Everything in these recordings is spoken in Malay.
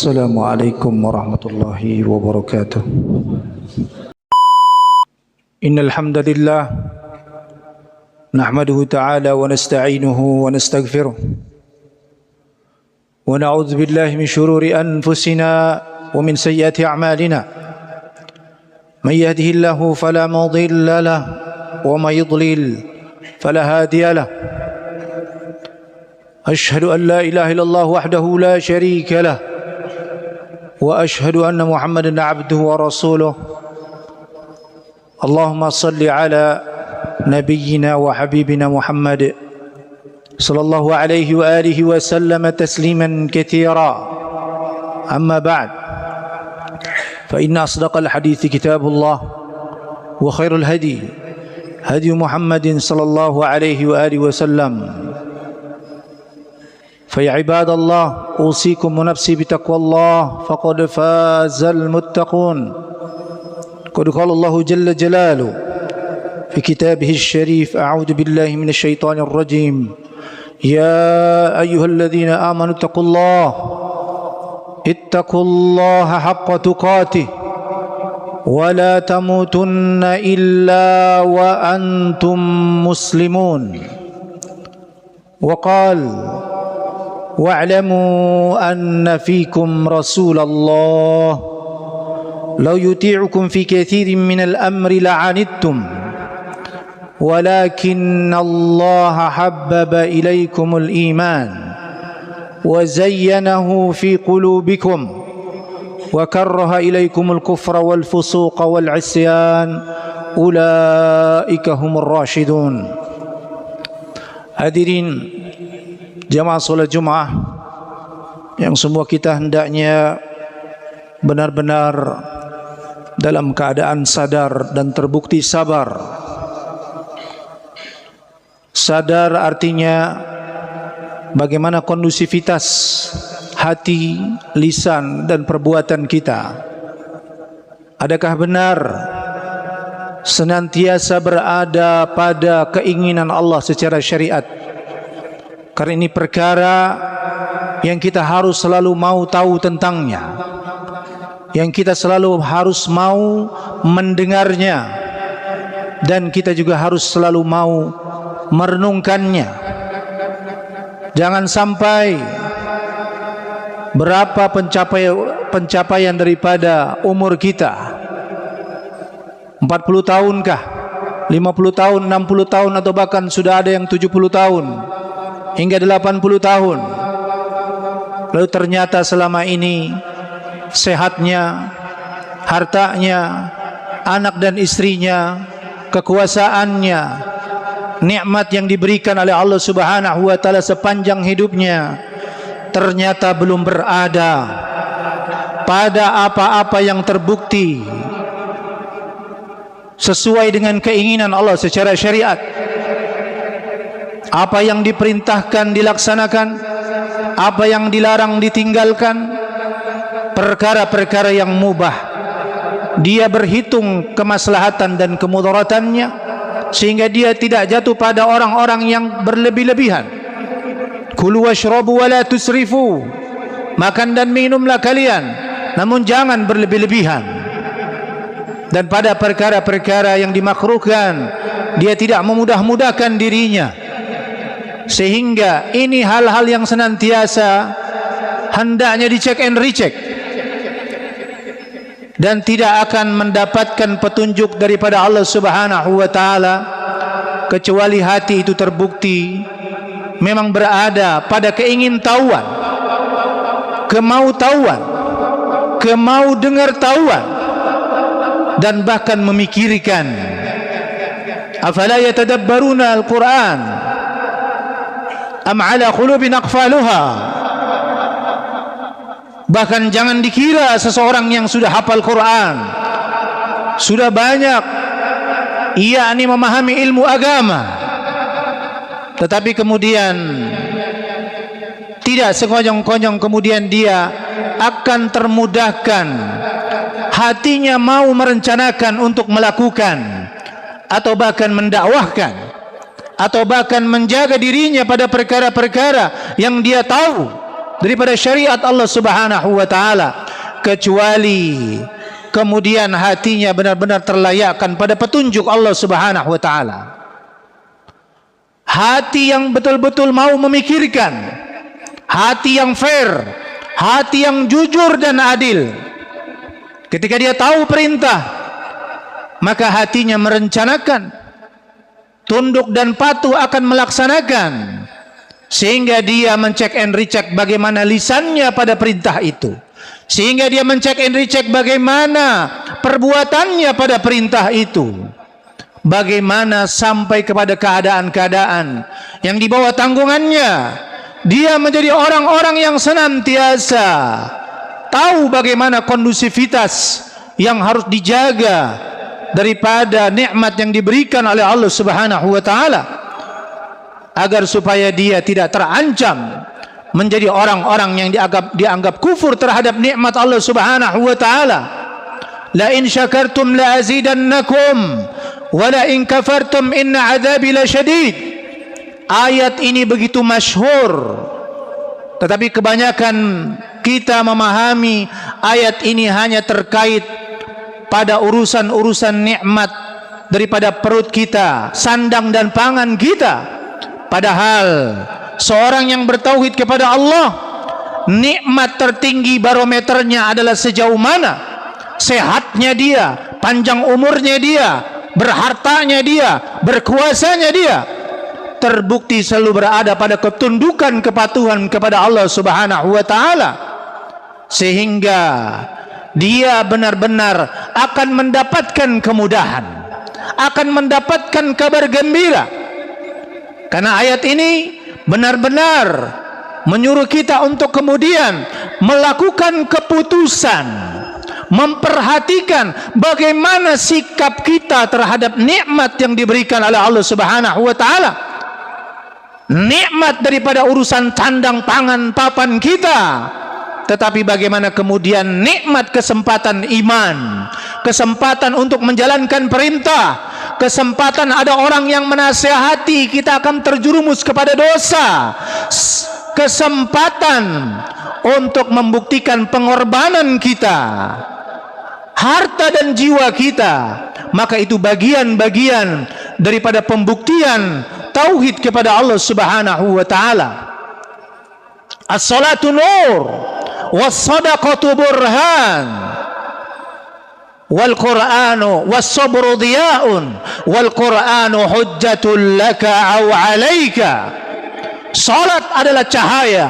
السلام عليكم ورحمة الله وبركاته. إن الحمد لله نحمده تعالى ونستعينه ونستغفره ونعوذ بالله من شرور أنفسنا ومن سيئات أعمالنا. من يهده الله فلا مضل له ومن يضلل فلا هادي له. أشهد أن لا إله إلا الله وحده لا شريك له وأشهد أن محمدا عبده ورسوله. اللهم صل على نبينا وحبيبنا محمد صلى الله عليه وآله وسلم تسليما كثيرا. أما بعد، فإن أصدق الحديث كتاب الله وخير الهدي هدي محمد صلى الله عليه وآله وسلم. فيا عباد الله، أوصيكم ونفسي بتقوى الله فقد فاز المتقون. قد قال الله جل جلاله في كتابه الشريف: أعوذ بالله من الشيطان الرجيم. يا أيها الذين آمنوا اتقوا الله حق تقاته ولا تموتن إلا وأنتم مسلمون. وقال: واعلموا أن فيكم رسول الله لو يطيعكم في كثير من الأمر لعنتم ولكن الله حبب إليكم الإيمان وزينه في قلوبكم وكره إليكم الكفر والفسوق والعصيان أولئك هم الراشدون. Hadirin jamaah solat Jumaah yang semua kita hendaknya benar-benar dalam keadaan sadar dan terbukti sabar. Sadar artinya bagaimana kondusivitas hati, lisan dan perbuatan kita. Adakah benar senantiasa berada pada keinginan Allah secara syariat? Karena ini perkara yang kita harus selalu mau tahu tentangnya, yang kita selalu harus mau mendengarnya, dan kita juga harus selalu mau merenungkannya. Jangan sampai berapa pencapaian daripada umur kita, 40 tahunkah, 50 tahun, 60 tahun, atau bahkan sudah ada yang 70 tahun hingga 80 tahun. Lalu ternyata selama ini sehatnya, hartanya, anak dan istrinya, kekuasaannya, nikmat yang diberikan oleh Allah Subhanahu wa taala sepanjang hidupnya ternyata belum berada pada apa-apa yang terbukti sesuai dengan keinginan Allah secara syariat. Apa yang diperintahkan dilaksanakan, apa yang dilarang ditinggalkan. Perkara-perkara yang mubah dia berhitung kemaslahatan dan kemudaratannya, sehingga dia tidak jatuh pada orang-orang yang berlebih-lebihan. Kulu washrabu wa la tusrifu. Makan dan minumlah kalian, namun jangan berlebih-lebihan. Dan pada perkara-perkara yang dimakruhkan, dia tidak memudah-mudahkan dirinya. Sehingga ini hal-hal yang senantiasa hendaknya dicek and recheck, dan tidak akan mendapatkan petunjuk daripada Allah Subhanahu wa taala kecuali hati itu terbukti memang berada pada keingintahuan, kemautawan, kemau dengar tahuan, dan bahkan memikirkan. Afala yatadabbaruna al-Quran am ala qulubin aqfaluha. Bahkan jangan dikira seseorang yang sudah hafal Quran, sudah banyak ia ini memahami ilmu agama, tetapi kemudian tidak sekonyong-konyong kemudian dia akan termudahkan hatinya mau merencanakan untuk melakukan atau bahkan mendakwahkan atau bahkan menjaga dirinya pada perkara-perkara yang dia tahu daripada syariat Allah Subhanahu wa taala, kecuali kemudian hatinya benar-benar terlayakkan pada petunjuk Allah Subhanahu wa taala. Hati yang betul-betul mau memikirkan, hati yang fair, hati yang jujur dan adil. Ketika dia tahu perintah, maka hatinya merencanakan, tunduk dan patuh akan melaksanakan, sehingga dia mencek and recheck bagaimana lisannya pada perintah itu, sehingga dia mencek and recheck bagaimana perbuatannya pada perintah itu, bagaimana sampai kepada keadaan-keadaan yang di bawah tanggungannya. Dia menjadi orang-orang yang senantiasa tahu bagaimana kondusivitas yang harus dijaga daripada nikmat yang diberikan oleh Allah Subhanahu wa taala, agar supaya dia tidak terancam menjadi orang-orang yang dianggap kufur terhadap nikmat Allah Subhanahu wa taala. La in syakartum la azidannakum wa la in kafartum inna adzabi lasyadid. Ayat ini begitu masyhur, tetapi kebanyakan kita memahami ayat ini hanya terkait pada urusan-urusan nikmat daripada perut kita, sandang dan pangan kita. Padahal seorang yang bertauhid kepada Allah, nikmat tertinggi barometernya adalah sejauh mana sehatnya dia, panjang umurnya dia, berhartanya dia, berkuasanya dia. Terbukti selalu berada pada ketundukan kepatuhan kepada Allah Subhanahu wa taala, sehingga dia benar-benar akan mendapatkan kemudahan, akan mendapatkan kabar gembira. Karena ayat ini benar-benar menyuruh kita untuk kemudian melakukan keputusan, memperhatikan bagaimana sikap kita terhadap nikmat yang diberikan oleh Allah Subhanahu wa taala. Nikmat daripada urusan sandang pangan papan kita, tetapi bagaimana kemudian nikmat kesempatan iman, kesempatan untuk menjalankan perintah, kesempatan ada orang yang menasihati kita akan terjerumus kepada dosa, kesempatan untuk membuktikan pengorbanan kita, harta dan jiwa kita. Maka itu bagian-bagian daripada pembuktian tauhid kepada Allah Subhanahu wa taala. As-salatu nur was-sadaqatu burhan wal Qur'anu was-sabru diya'un wal Qur'anu hujjatul laka aw 'alaika. Salat adalah cahaya,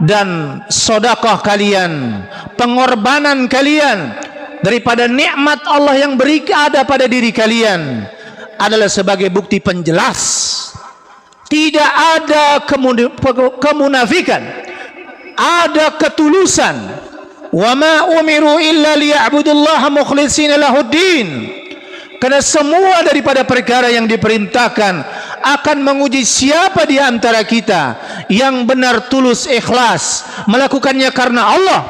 dan sedekah kalian, pengorbanan kalian daripada nikmat Allah yang ada pada diri kalian adalah sebagai bukti penjelas. Tidak ada kemunafikan, ada ketulusan. Wa ma umiru illa liya'budullaha mukhlishina lahuddin. Karena semua daripada perkara yang diperintahkan akan menguji siapa di antara kita yang benar tulus ikhlas melakukannya karena Allah.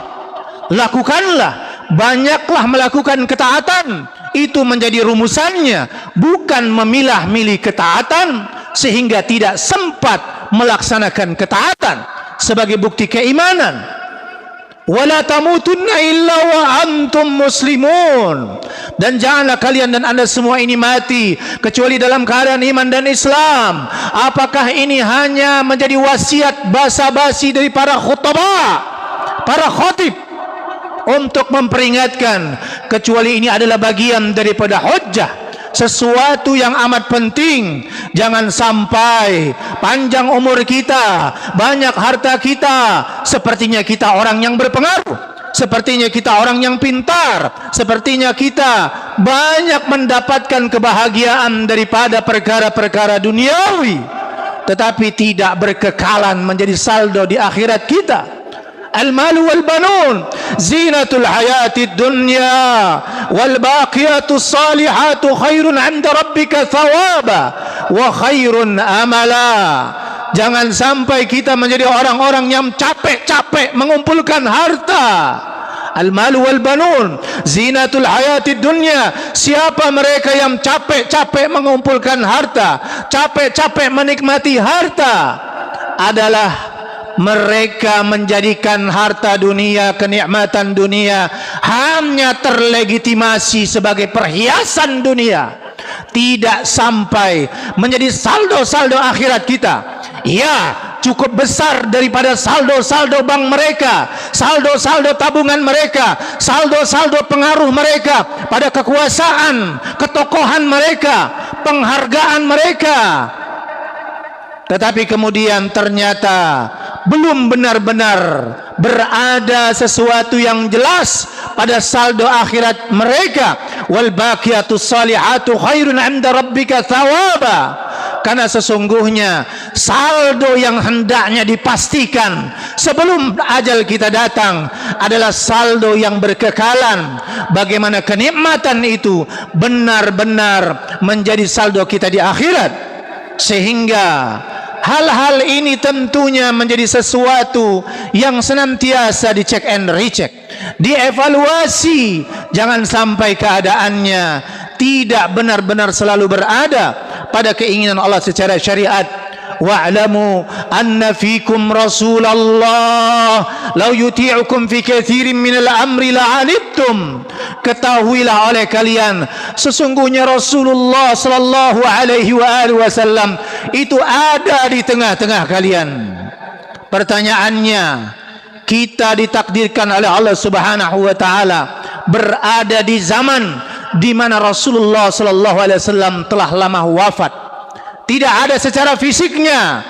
Lakukanlah, banyaklah melakukan ketaatan. Itu menjadi rumusannya, bukan memilah-milih ketaatan sehingga tidak sempat melaksanakan ketaatan sebagai bukti keimanan. Wala tamutunna illa wa antum muslimun. Dan janganlah kalian dan anda semua ini mati kecuali dalam keadaan iman dan Islam. Apakah ini hanya menjadi wasiat basa-basi dari para khutbah, para khatib untuk memperingatkan, kecuali ini adalah bagian daripada hujjah, sesuatu yang amat penting. Jangan sampai panjang umur kita, banyak harta kita, sepertinya kita orang yang berpengaruh, sepertinya kita orang yang pintar, sepertinya kita banyak mendapatkan kebahagiaan daripada perkara-perkara duniawi, tetapi tidak berkekalan menjadi saldo di akhirat kita. Al-malu wal banun zinatul hayatid dunya wal baqiyatus salihatu khairun 'inda rabbika thawaba wa khairun amala. Jangan sampai kita menjadi orang-orang yang capek-capek mengumpulkan harta. Al-malu wal banun zinatul hayatid dunya. Siapa mereka yang capek-capek mengumpulkan harta, capek-capek menikmati harta, adalah mereka menjadikan harta dunia, kenikmatan dunia hanya terlegitimasi sebagai perhiasan dunia, tidak sampai menjadi saldo-saldo akhirat kita. Ya, cukup besar daripada saldo-saldo bank mereka, saldo-saldo tabungan mereka, saldo-saldo pengaruh mereka pada kekuasaan, ketokohan mereka, penghargaan mereka. Tetapi kemudian ternyata belum benar-benar berada sesuatu yang jelas pada saldo akhirat mereka. Wal baqiyatus salihatu khairun 'inda rabbika thawaba. Karena sesungguhnya saldo yang hendaknya dipastikan sebelum ajal kita datang adalah saldo yang berkekalan. Bagaimana kenikmatan itu benar-benar menjadi saldo kita di akhirat. Sehingga hal-hal ini tentunya menjadi sesuatu yang senantiasa dicek and recheck, dievaluasi. Jangan sampai keadaannya tidak benar-benar selalu berada pada keinginan Allah secara syariat. Wa'lamu anna fikum Rasulullah law yuti'ukum fi katsirin minal amri la'anittum. Ketahuilah oleh kalian, sesungguhnya Rasulullah sallallahu alaihi wasallam itu ada di tengah-tengah kalian. Pertanyaannya, kita ditakdirkan oleh Allah Subhanahu wa taala berada di zaman di mana Rasulullah sallallahu alaihi wasallam telah lama wafat. Tidak ada secara fisiknya,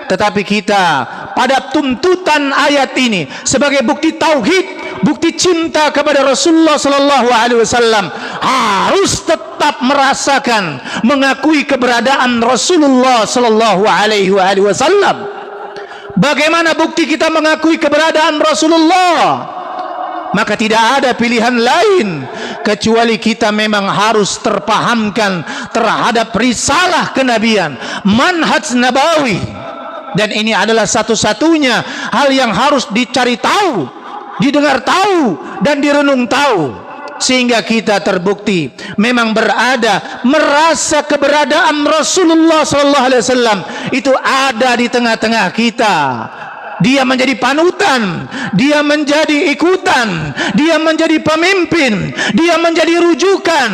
tetapi kita pada tuntutan ayat ini sebagai bukti tauhid, bukti cinta kepada Rasulullah sallallahu alaihi wasallam, harus tetap merasakan, mengakui keberadaan Rasulullah sallallahu alaihi wasallam. Bagaimana bukti kita mengakui keberadaan Rasulullah? Maka tidak ada pilihan lain kecuali kita memang harus terpahamkan terhadap risalah kenabian, manhaj nabawi. Dan ini adalah satu-satunya hal yang harus dicari tahu, didengar tahu, dan direnung tahu, sehingga kita terbukti memang berada, merasa keberadaan Rasulullah SAW itu ada di tengah-tengah kita. Dia menjadi panutan, dia menjadi ikutan, dia menjadi pemimpin, dia menjadi rujukan,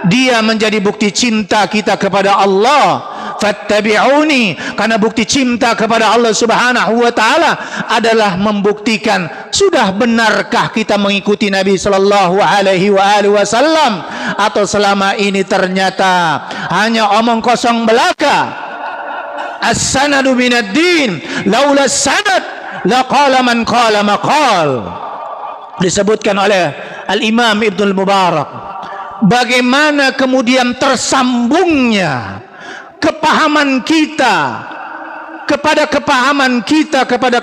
dia menjadi bukti cinta kita kepada Allah. Fattabi'uni, karena bukti cinta kepada Allah Subhanahu wa taala adalah membuktikan sudah benarkah kita mengikuti Nabi sallallahu alaihi wasallam, atau selama ini ternyata hanya omong kosong belaka. As-sanadu minad din, laula as-sanad laqala man qala maqal. Disebutkan oleh Al-Imam Ibnul Mubarak bagaimana kemudian tersambungnya kepahaman kita kepada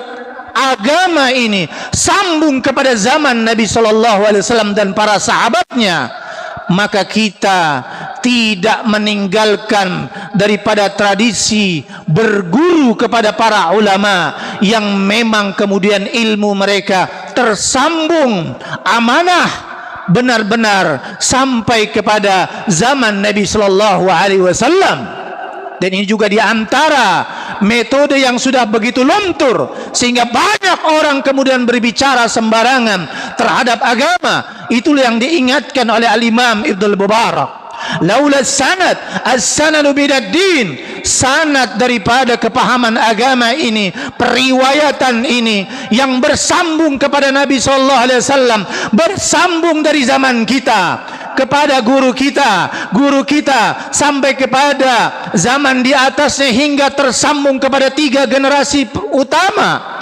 agama ini, sambung kepada zaman Nabi sallallahu alaihi wasallam dan para sahabatnya. Maka kita tidak meninggalkan daripada tradisi berguru kepada para ulama yang memang kemudian ilmu mereka tersambung amanah benar-benar sampai kepada zaman Nabi sallallahu alaihi wasallam. Dan ini juga di antara metode yang sudah begitu luntur sehingga banyak orang kemudian berbicara sembarangan terhadap agama. Itulah yang diingatkan oleh Al-Imam Ibnul Mubarak. Laula sanad, as-sanadu bidad din. Sanad daripada kepahaman agama ini, periwayatan ini yang bersambung kepada Nabi sallallahu alaihi wasallam, bersambung dari zaman kita kepada guru kita sampai kepada zaman di atasnya hingga tersambung kepada 3 generasi utama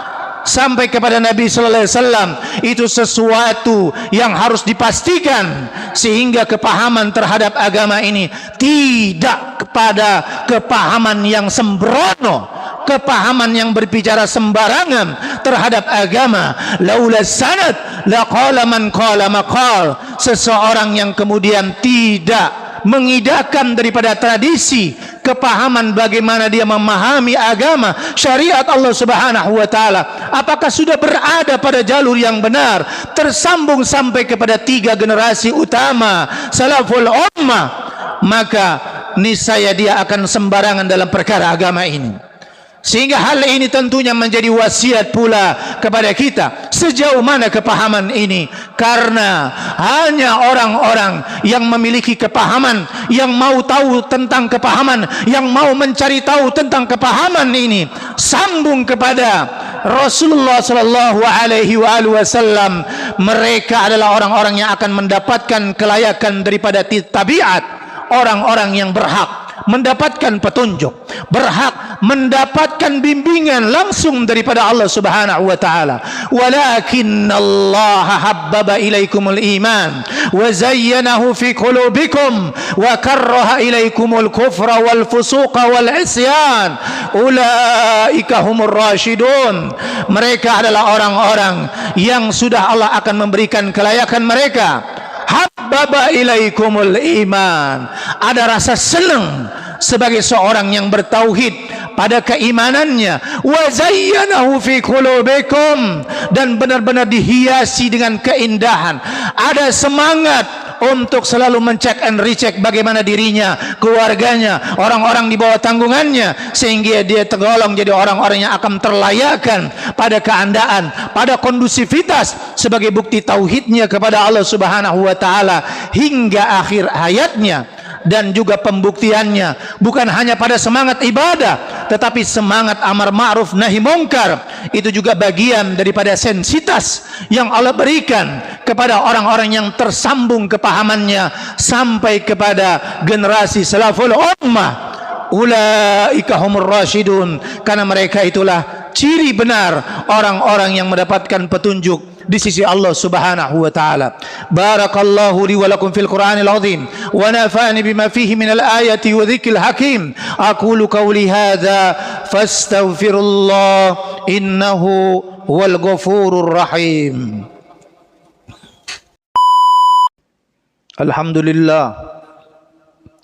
sampai kepada Nabi sallallahu alaihi wasallam. Itu sesuatu yang harus dipastikan sehingga kepahaman terhadap agama ini tidak kepada kepahaman yang sembrono, kepahaman yang berbicara sembarangan terhadap agama. Laula sanad laqala man qala maqal. Seseorang yang kemudian tidak mengidahkan daripada tradisi kepahaman bagaimana dia memahami agama syariat Allah Subhanahu wa taala, apakah sudah berada pada jalur yang benar, tersambung sampai kepada 3 generasi utama salaful ummah, maka niscaya dia akan sembarangan dalam perkara agama ini. Sehingga hal ini tentunya menjadi wasiat pula kepada kita. Sejauh mana kepahaman ini? Karena hanya orang-orang yang memiliki kepahaman, yang mau tahu tentang kepahaman, yang mau mencari tahu tentang kepahaman ini, sambung kepada Rasulullah sallallahu alaihi wasallam, mereka adalah orang-orang yang akan mendapatkan kelayakan daripada tabiat orang-orang yang berhak mendapatkan petunjuk, berhak mendapatkan bimbingan langsung daripada Allah Subhanahu wa taala. Walakin Allah habbaba ilaikumul iman wa zayyanahu fi qulubikum wa karraha ilaikumul kufra wal fusuqa wal isyan. Ulaika humur rasyidun. Mereka adalah orang-orang yang sudah Allah akan memberikan kelayakan mereka. Habbaba ilaikumul iman. Ada rasa senang sebagai seorang yang bertauhid pada keimanannya. Wa zayyanahu fi qulubikum, dan benar-benar dihiasi dengan keindahan. Ada semangat untuk selalu mencek and recheck bagaimana dirinya, keluarganya, orang-orang di bawah tanggungannya, sehingga dia tergolong jadi orang-orang yang akan terlayakkan pada keandaan, pada kondusivitas sebagai bukti tauhidnya kepada Allah Subhanahu wa taala hingga akhir hayatnya. Dan juga pembuktiannya bukan hanya pada semangat ibadah, tetapi semangat amar ma'ruf nahi mungkar. Itu juga bagian daripada sensitas yang Allah berikan kepada orang-orang yang tersambung kepahamannya sampai kepada generasi salaful ummah. Ulaika humur rasyidun, karena mereka itulah ciri benar orang-orang yang mendapatkan petunjuk di sisi Allah Subhanahu wa taala. Barakallahu li wa lakum fil Qur'anil azim wa nafa'ani bima fihi minal ayati wa dzikril hakim. Aqulu qawli hadza fastaghfirullah innahu huwal ghafurur rahim.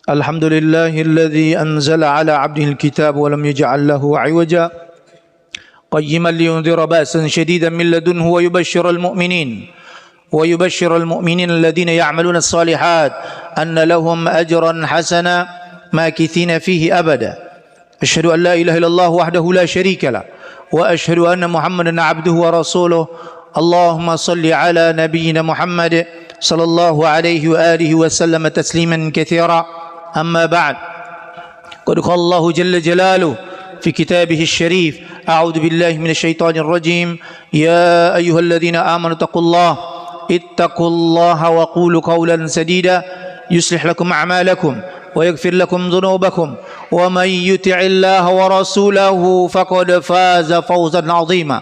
Alhamdulillahilladzi anzala ala 'abdihi al-kitab wa lam yaj'al lahu 'iwaja قيما لينذر بأسا شديدا من لدنه ويبشر المؤمنين الذين يعملون الصالحات أن لهم أجرا حسنا ماكثين فيه أبدا. أشهد أن لا إله إلا الله وحده لا شريك له وأشهد أن محمدا عبده ورسوله. اللهم صل على نبينا محمد صلى الله عليه وآله وسلم تسليما كثيرا. أما بعد، قد قال الله جل جلاله في كتابه الشريف: أعوذ بالله من الشيطان الرجيم. يا أيها الذين آمنوا اتقوا الله وقولوا قولا سديدا يصلح لكم أعمالكم ويغفر لكم ذنوبكم ومن يطع الله ورسوله فقد فاز فوزا عظيما.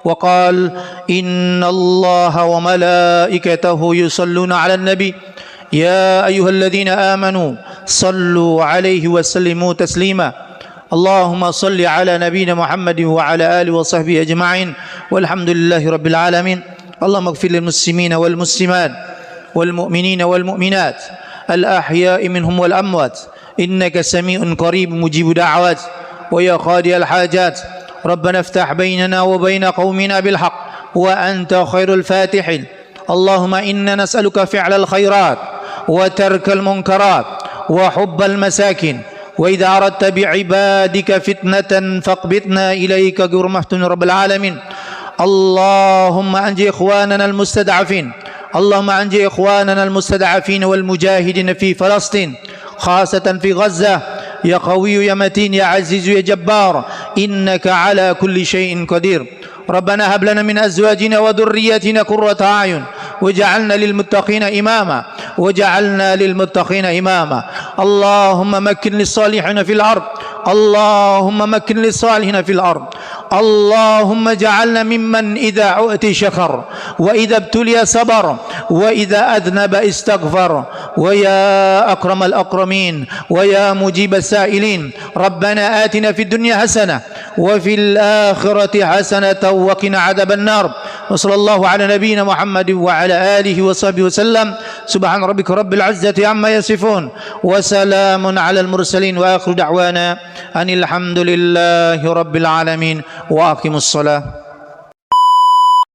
وقال: إن الله وملائكته يصلون على النبي يا أيها الذين آمنوا صلوا عليه وسلموا تسليما. اللهم صل على نبينا محمد وعلى آله وصحبه أجمعين والحمد لله رب العالمين. اللهم اغفر للمسلمين والمسلمات والمؤمنين والمؤمنات الأحياء منهم والأموات إنك سميع قريب مجيب دعوات ويا قاضي الحاجات. ربنا افتح بيننا وبين قومنا بالحق وأنت خير الفاتحين. اللهم إنا نسألك فعل الخيرات وترك المنكرات وحب المساكين، وإذا أردت بعبادك فتنة فاقبضنا إليك برحمة رب العالمين. اللهم أنجي إخواننا المستضعفين، اللهم أنجي إخواننا المستضعفين والمجاهدين في فلسطين خاصة في غزة. يا قوي يا متين يا عزيز يا جبار إنك على كل شيء قدير. ربنا هب لنا من أزواجنا وذرياتنا قرة أعين وجعلنا للمتقين إماما. اللهم مكن للصالحين في الأرض، اللهم مكن للصالحين في الأرض. اللهم اجعلنا ممن إذا أوتي شكر وإذا ابتلي صبر وإذا أذنب استغفر. ويا أكرم الأكرمين ويا مجيب السائلين، ربنا آتنا في الدنيا حسنة وفي الآخرة حسنة وقنا عذاب النار. وصلى الله على نبينا محمد وعلى آله وصحبه وسلم. سبحان ربك رب العزة عما يصفون وسلام على المرسلين وآخر دعوانا أن الحمد لله رب العالمين وأقيموا الصلاة.